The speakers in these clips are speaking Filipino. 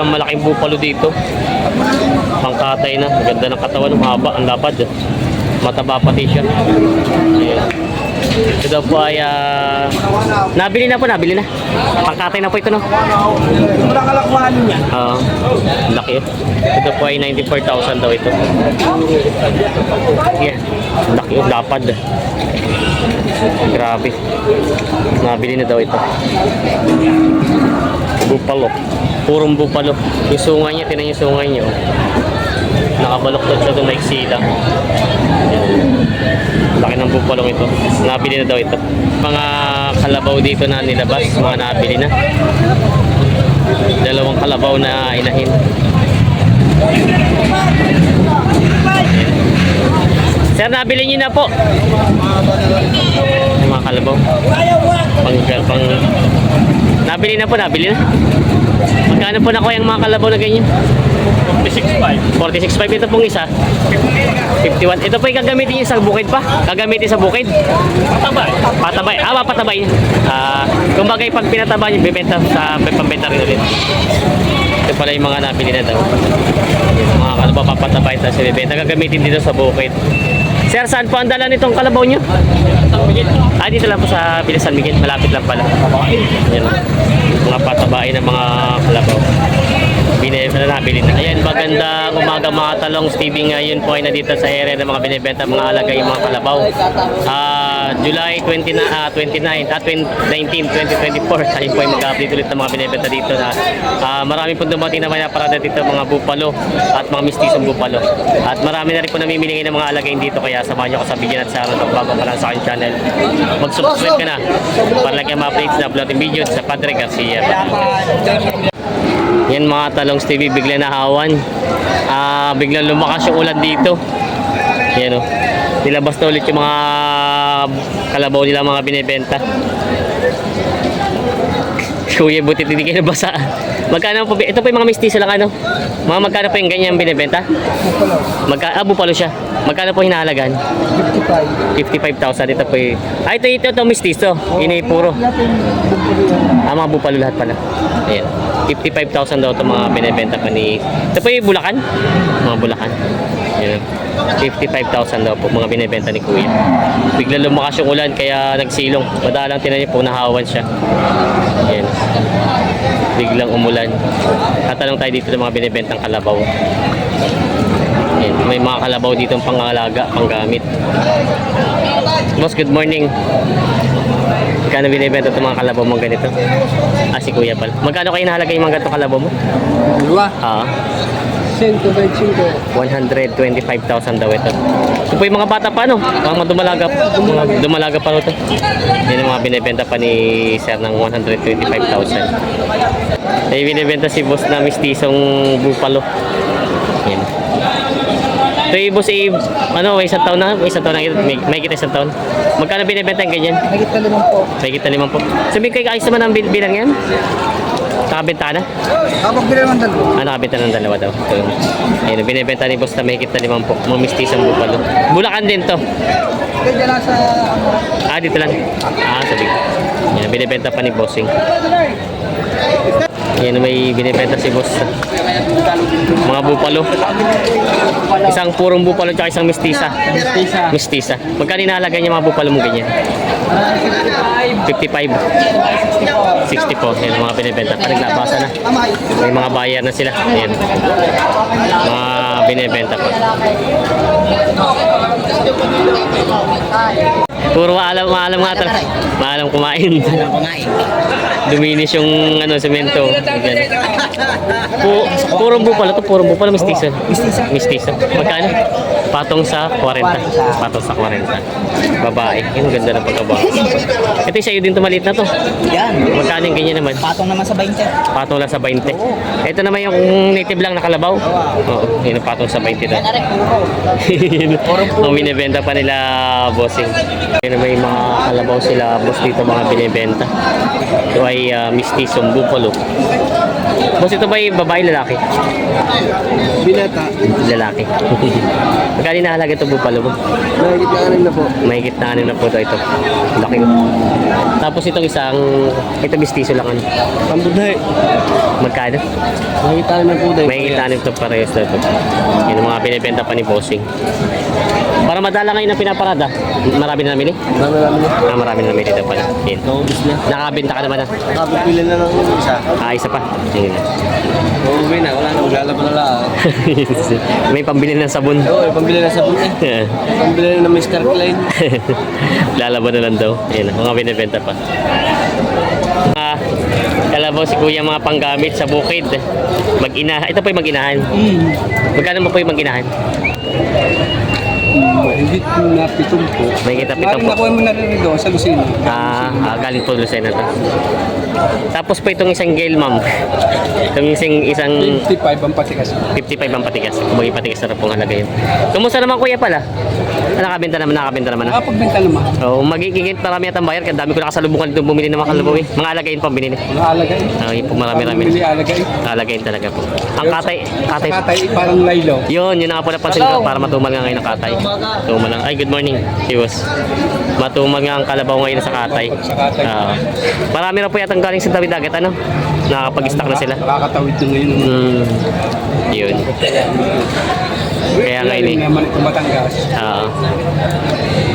malaking bupalo dito. Pangkatay na. Ganda ng katawan. Mahaba. Ang lapad. Mataba pati siya. Ayan. Ito daw po ay nabili na. Pangkatay na po ito, no? Wala kalakwahan niya. Laki. Ito po ay 94,000 daw ito. Yeah. Laki. Lapad. Grabe. Nabili na daw ito. Bupalo. Purong bupalo. Yung sungay niya, tinan yung sungay niya. Nakabaloktot siya doon, naiksila. Laki ng bupalong ito. Nabili na daw ito. Mga kalabaw dito na nilabas, mga nabili na. Dalawang kalabaw na inahin. Sir, nabili niyo na po. Mga kalabaw. Nabili na. Magkano po nakuha yung mga kalabaw na ganyan? 46.5. 46.5 ito pong isa. 51. Ito po yung gagamitin niyo sa bukid pa? Gagamitin sa bukid? Patabay. Patabay. Kumbaga pag pinataba niyo, bibenta sa pambenta rin ulit. Ito pala yung mga nabili na daw. Mga kalabaw papatabay sa bibenta. Gagamitin dito sa bukid. Sir, saan po ang dala nitong kalabaw nyo? Dito lang po sa Villa San Miguel. Malapit lang pala. Yan. Mga patabain ng mga kalabaw. Nabili na. Ayan, magandang umaga mga talong. Stevie ngayon po ay nandito sa area ng mga binibenta, mga alagay, mga kalabaw. July 19, 2024. Tayo po ay mag-update ulit ng mga binibenta dito. Marami po dumating na mga parada dito, mga bupalo at mga mistisong bupalo. At marami na rin po namimili ng mga alagay dito. Kaya samahan nyo ako sa video at sa bago pa lang sa aking channel. Mag-subscribe ka na para lagi ang updates na upload yung video sa Padre Garcia. Yan mga talong Stevie, bigla nahawan. Biglang lumakas yung ulan dito. Yan o. Nilabas na ulit yung mga kalabaw nila, mga binibenta. Kuya, buti hindi kayo nabasa. Magkano po? Ito po yung mga mistiso lang, ano? Mga magkano po yung ganyan binibenta? Bupalo siya. Magkano po hinahalagan? 55,000. Ito po yung... ito mistiso. Ini puro. Mga bupalo lahat pala. Ayan. 55,000 daw ito mga binibenta pa ni... Ito po yung Bulacan. Mga Bulacan. Ayan. 55,000 daw po mga binibenta ni Kuya. Bigla lumakas yung ulan kaya nagsilong. Madalang tinan niyo po, nahawan siya. Ayan. Biglang umulan. Tatanong tayo dito ng mga binibentang kalabaw. Ayan. May mga kalabaw dito pangalaga, panggamit. Boss, good morning. Magkano binibenta itong mga kalabaw mong ganito? Si Kuya pala. Magkano kayo nahalagay yung mga ganitong kalabaw mo? Dua. 125,000 daw ito. Ito po yung mga bata pa, no? Mga dumalaga pa ito. Yan ang mga binibenta pa ni Sir ng 125,000. May binibenta si boss na mistisong bupalo. Yan. Ito yung boss, may isang taon na may kita isang taon. Magkano binibenta yung ganyan? May kita 5 po. Sabihin kayo, ayos naman ang bilang yan? Nakabenta na? Kapag bilang ng dalawa. Nakabenta ng dalawa daw. Ito yung, ayun, binibenta ni boss na may kita 5 po. Mga mistisang bupalo. Bulacan din to. Kaya lang sa... Dito lang. Sabi ko. Yan, binibenta pa ni bossing. Yan, may binibenta si boss. Mga bupalo. Isang purong bupalo at isang mistisa. Mistisa. Magkano inahalaga niya mga bupalo mo ganyan? 55. 60 po. Yan, mga binibenta. Naglabasa na. May mga bayar na sila. Yan. Mga binibenta pa. Puro maalam nga talaga. Maalam kumain. Duminis yung semento. Purong bupalo to, purong bupalo mestizo. Mestizo. Magkano? Patong sa 40. Patong sa 40. Babae. Yung ganda ng pagkabaho. Ito sa'yo din maliit na to. Yan. Magkano yung ganyan naman? Patong naman sa 20. Patong lang sa 20. Ito naman yung native lang na kalabaw. Oo. Yun ang patong sa 20 na. Ang binibenta pa nila bossing. Yun, may mga kalabaw sila boss dito, mga binibenta. Ito ay mistisong bupalo. Boss, ito ba yung babae lalaki? Binata. Lalaki. Magkano nahalaga ito bupalo mo? Mahigit na anim na po. Mahigit na 6 na po ito. Laki. Tapos itong isang, ito mistiso lang ano. Pambudhay. Magkano? Mahigit na anim na po dahil. Mahigit na 6 ito parehas na ito. Yun ang mga binibenta pa ni Bossing. Para madala ngayon ang pinaparada. Marami na namili? Marami na namili ito pala. Yun. Naubos na. Nakabenta ka naman na. Nakapipili na ng isa. Isa pa. Yun. Uuwi na. Wala na. Maglalaban na lang. May pambili ng sabon. Oo, pambili na sabon eh. Pambili na ng Mr. Klein. Lalaban na lang daw. Yan, mga binibenta pa. Kalabaw si kuya mga panggamit sa bukid. Mag-ina. Ito po yung mag-inahan. Magkano mo po yung mag-inahan? Mahigit na 7 po. May kita Parang pitong po. nakuha mo narirido sa Lucena. Galing po Lucena to. Tapos po itong isang gale ma'am. Itong isang 55 ang patikas. 55 ang patigas. Kumaging patigas na rin pong halaga yun. Kumusta naman kuya pala? Nakabenta naman na. Nakapagbenta naman. Oo, magiging marami at ang bayar. Kaya dami ko nakasalubungan dito bumili ng mga kalabaw eh. Mga alagayin pang binili. Mga alagay. Yun po marami. Bili alagay. Alagayin talaga po. Ang katay. Katay parang laylo. Yun nga po napansin ko para matumal nga ngayon ang katay. Tumal lang. Ay, good morning. Viewers. Matumal nga ang kalabaw ngayon sa katay. Sa katay. Marami na po yatang galing sa Tawid Dagat, ano? Nakakapag-stock na sila. Nakakatawid na ngayon. Yun. Kaya ngayon eh. naman ito Batangas.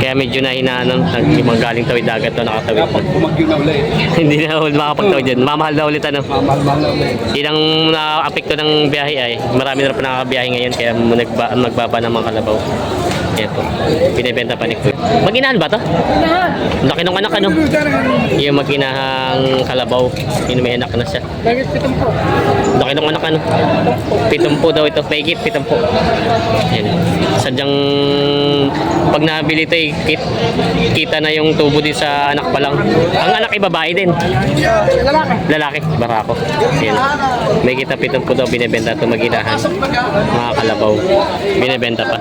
Kaya medyo nahinaan yung mga galing Tawid Dagat to nakatawid Dapat na. bumagyo na ulit. Hindi na ulit makakapagtawid dyan. Mamahal na ulit ano. Mamahal na ulit. Yun ang na-apekto ng biyahe ay marami na po nakakabiyahe ngayon kaya magbaba ng mga kalabaw. Yan po. Binibenta pa ni Kuya. Mag-inahan ba to? Laki nung anak ano? Yung mag-inahang kalabaw. Yun may anak na siya. Laki nung anak ano? 7 daw ito. Mahigit 7. Yan. Sadyang pag nabili ito kita na yung tubo din sa anak pa lang. Ang anak ay babae din. Lalaki. Barako. Yan. May kita 7 daw binibenta ito mag-inahan. Mga kalabaw. Binibenta pa.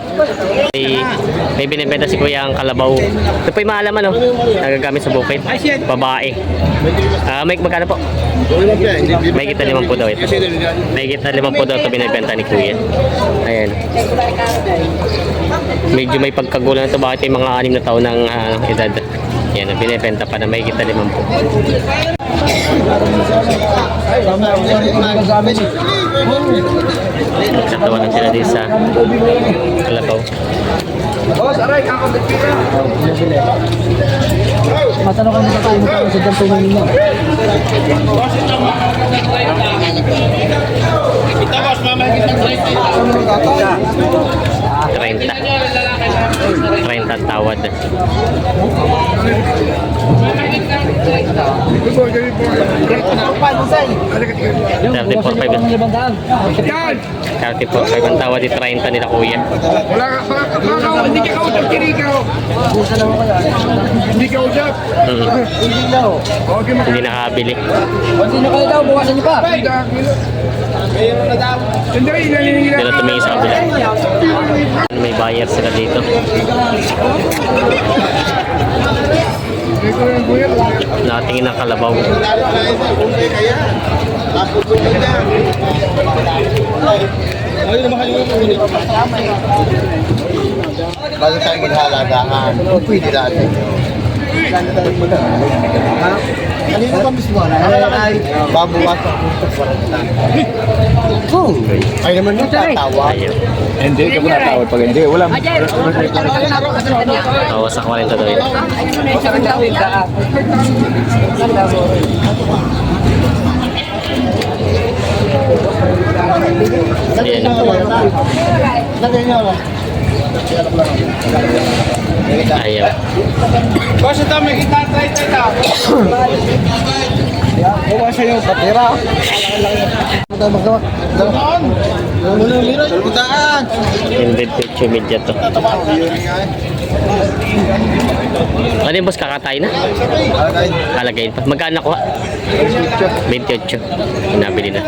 May binibenta si Kuya ang kalabaw. Ito po yung maalaman, no? Nagagamit sa bukid. Babae. May magkano po? May kita 5 daw ito. May kita 5 daw ito binibenta ni Kuya. Ayan. Medyo may pagkagulan ito. Bakit yung mga 6 na taon ng edad? Yan, binibenta pa na may kita 5 po. Nagkatawa lang sila din sa kalabaw. Boss, aray, kakabit ka. Matanong kami sa tayo mo sa dampo ng ninyo. Kita boss, mamahigit ng 30 ang tawad. Yan! 34.5 ang tawad di 30 nila Kuya. Wala ka, hindi ka kausap, kirikaw. Hindi ka usap. Hindi na ho. Okay, Hindi nakabili. Kung sino kayo daw, bukasan niyo pa. Sandali, naniningin Dito tumingin sa kabila. May buyer sila dito. Nakatingin ng kalabaw. Bago tayo maghalagaan, pwede natin. Kanina ba mismo? Babukas ang ay naman yung tatawa. Ayaw. Hindi ka muna tawad pag hindi. Wala. Tawa sa 40 daw ito. Ayan. Lagay niyo lang. Ayaw. Boss, ito, may kita, try daw. Bukas sa'yo, patira. Magawa. Dalawaan. Dalawaan. Embed picture media to. Ano yung boss, kakatay na? Halagayin pa. Magkano nakuha? 28. Nabili na.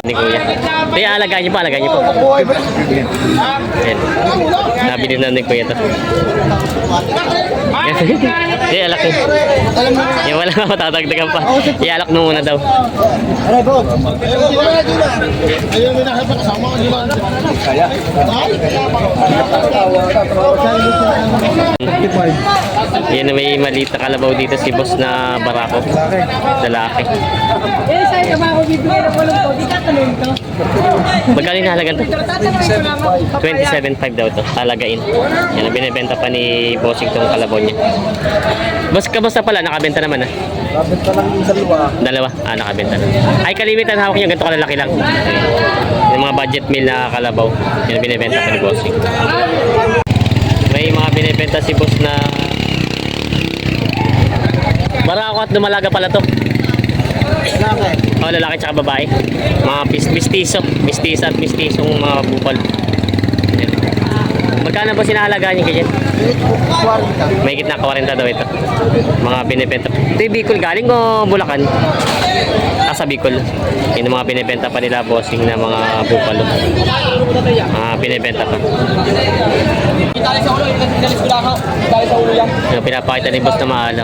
Ni Kuya. Hindi, alagaan niyo pa, alagaan niyo po. Ayan. Nabili na ni Kuya to. Hindi, alak yun. Yung wala nga matatagdagan pa. Ialak mo muna daw. Aray, bro. Ayun, may nakita kasama ko dito. Kaya? Yan na may maliit na kalabaw dito si boss na barako. Lalaki. Eh, sa'yo ka ba ako bibigyan ng walong ko? Di tatanong to. Magkano yung halagan to? Tatanong ko naman. 27.5 daw to. Talagain. Yan ang binibenta pa ni bossing tong kalabaw niya. Boss ka boss na pala, nakabenta naman ah. Nakabenta lang yung dalawa. Dalawa? Ah, nakabenta na. Ay, kalimitan hawak niya. Ganito kalalaki lang. Yung mga budget meal na kalabaw. Yan ang binibenta pa ni bossing. May mga binibenta si boss na barako at dumalaga pala to. Lalaki. Oh, lalaki tsaka babae. Mga mistiso. Mistisa at mistisong mga bupal. Yan. Magkano ba sinahalagaan niyo kaya? May gitna 40 daw ito. Mga binibenta. Ito yung Bicol galing o Bulacan? Sa Bicol. Yun yung mga binibenta pa nila bossing na mga bupalo. Mga binibenta pa. Itali sa ulo, itali sa ulo. Itali sa ulo yan. Yung pinapakita ni boss na maalam.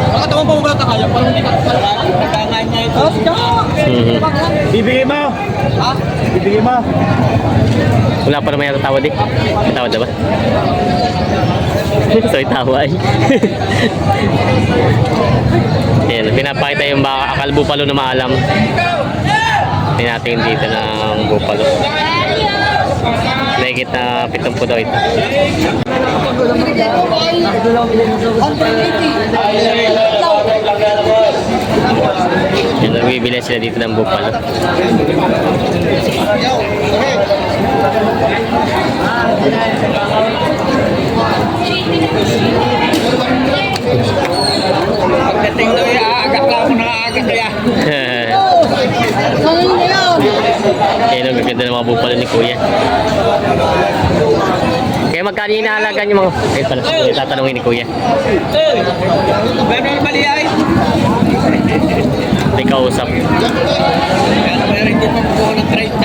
Pagkatawang pa mo ba kaya? Parang hindi ka nagkangan niya ito. Bibigay mo. Ha? Bibigay mo. Wala pa naman yung tawad eh. May tawad na ba? So itawa eh. Yan, pinapakita yung baka akal bupalo na maalam. Tinating dito ng bupalo. Legit na 70 daw ito. Yan, nagbibili sila dito ng bupalo. Pagdating daw yung aagak lang ako nakaagak kaya. Yan ang gaganda ng mga bupalo ni Kuya. Kaya magkano yung inahalagan yung mga... Ayun pala, yung tatanungin ni Kuya. Meron mali ay. May kausap. Kaya meron din pa po ng 30.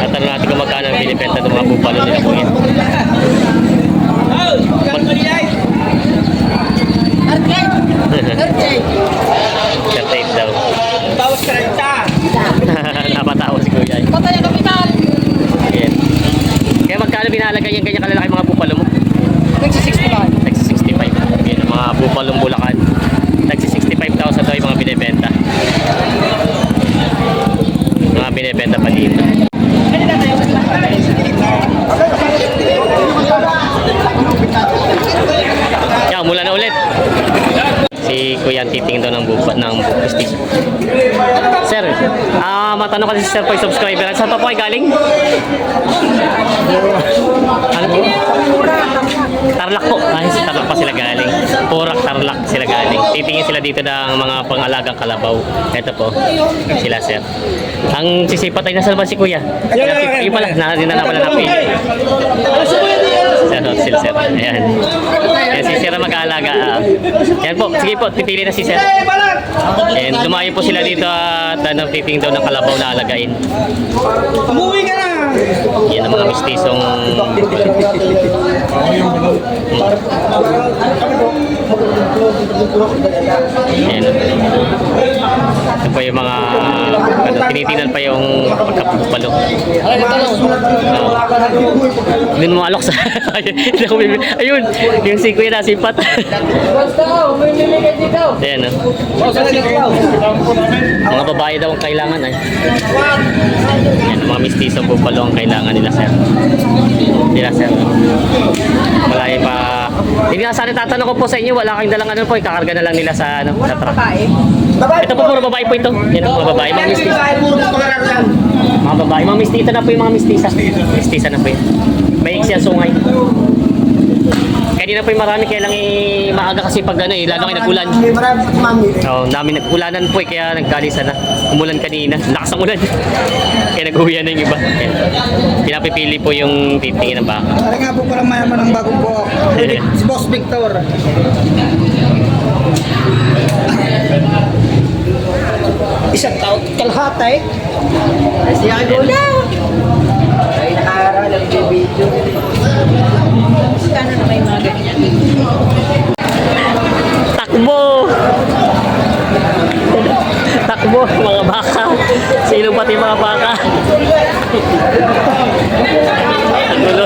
Tatanong natin kung magkano ang binibenta ng mga bupalo nila Kuya. Oh, meron mali ay. 38 daw. Bawas 30. Napatawa si Kuya. Patay ang kapital. Ayan. Kaya magkano binahalagan yung ganyan kalalaki mga bupalo mo? Nagsi-65. Nagsi 65. Ayan, ang mga bupalong Bulacan. Nagsi 65,000 daw yung mga binibenta. Mga binibenta pa dito. Yan, mula na ulit. Si Kuya ang titingin daw ng bupat ng pistis. Sir, matanong kasi si Sir po yung subscriber. Saan pa po ay galing? Ano po? Tarlac po. Ay, sa Tarlac pa sila galing. Porac, Tarlac sila galing. Titingin sila dito ng mga pangalagang kalabaw. Ito po, sila Sir. Ang sisipat ay nasa ba si Kuya? Yung pala, dinala pala na Kuya. Sir, sila Sir. Ayan. Ayan si Sir ang mag-aalaga. Ayan po, sige po, pipili na si Sir. And dumayo po sila dito at titingin daw ng kalabaw na alagain. Umuwi ka na. Yan ang mga mistisong yan. Ito po yung mga tinitingnan pa yung pagkapupalo. Hindi mo alok sa ayun, yung si Kuya nasipat. Ayan o. Mga babae daw ang kailangan ay. Yan, mga mistisong bupalo ang kailangan nila Sir. Nila Sir. Wala yung pa... Hindi nga sana tatanong ko po sa inyo, wala kayong dalang ano po, ikakarga na lang nila sa, ano, sa truck. Ito po puro babae po ito. Yan ang mga babae, mga mistisa. Mga babae, mga mistisa na po yung mga mistisa. Mistisa na po yun. May iksi ang sungay. Kanina po yung marami, kaya lang maaga kasi pag ano lalo kayo nag-ulan. Oo, dami nag-ulanan po kaya nagkalisa na. Umulan kanina, lakas ang ulan. Kaya nag-uwi na yung iba. Ayan. Pinapipili po yung titingin ng baka. Tara nga po parang mayaman ng bagong buhok. Si Boss Victor. Isang taon kalahati. Siya ko na. Ay nakaaral ang video. Kano na may mga ganyan? Takbo! Takbo! lobo, mga baka. Sa ilong pati mga baka. Ang gulo.